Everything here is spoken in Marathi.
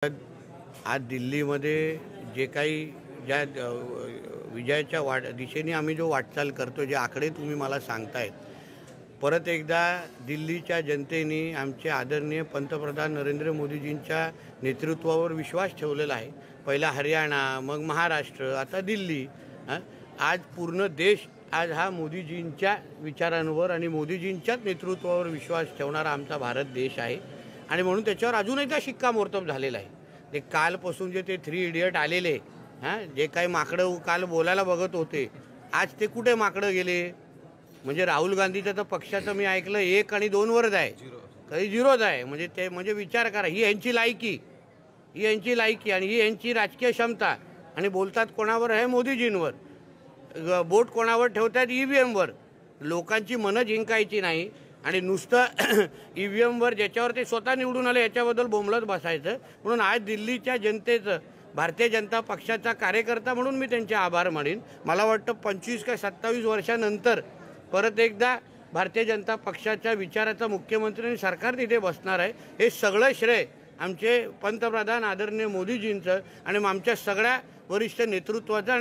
आज दिल्लीमध्ये जे काही ज्या विजयाच्या दिशेने आम्ही जो वाटचाल करतो, जे आकडे तुम्ही मला सांगतायत, परत एकदा दिल्लीच्या जनतेने आमचे आदरणीय पंतप्रधान नरेंद्र मोदीजींच्या नेतृत्वावर विश्वास ठेवलेला आहे। पहिला हरियाणा, मग महाराष्ट्र, आता दिल्ली। आज पूर्ण देश आज हा मोदीजींच्या विचारांवर आणि मोदीजींच्याच नेतृत्वावर विश्वास ठेवणारा आमचा भारत देश आहे आणि म्हणून त्याच्यावर अजून एकदा शिक्कामोर्तब झालेला आहे। ते कालपासून जे ते 3 इडियट आलेले, जे काही माकडं काल बोलायला बघत होते, आज ते कुठे माकडं गेले? म्हणजे राहुल गांधीचं तर पक्षाचं मी ऐकलं 1 आणि 2 वरच आहे, काही 0च आहे। म्हणजे ते म्हणजे विचार करा, ही यांची लायकी, ही यांची लायकी आणि ही यांची राजकीय क्षमता। आणि बोलतात कोणावर आहे? मोदीजींवर। बोट कोणावर ठेवतात? EVMवर। लोकांची मनं जिंकायची नाही आणि नुसतं EVMवर ज्याच्यावर ते स्वतः निवडून आले याच्याबद्दल बोंबलत बसायचं। म्हणून आज दिल्लीच्या जनतेचं भारतीय जनता पक्षाचा कार्यकर्ता म्हणून मी त्यांचे आभार मानेन। मला वाटतं 25 का 27 वर्षानंतर परत एकदा भारतीय जनता पक्षाच्या विचाराचा मुख्यमंत्री आणि सरकार तिथे बसणार आहे। हे सगळं श्रेय आमचे पंतप्रधान आदरणीय मोदीजींचं आणि आमच्या सगळ्या वरिष्ठ नेतृत्वाचं आणि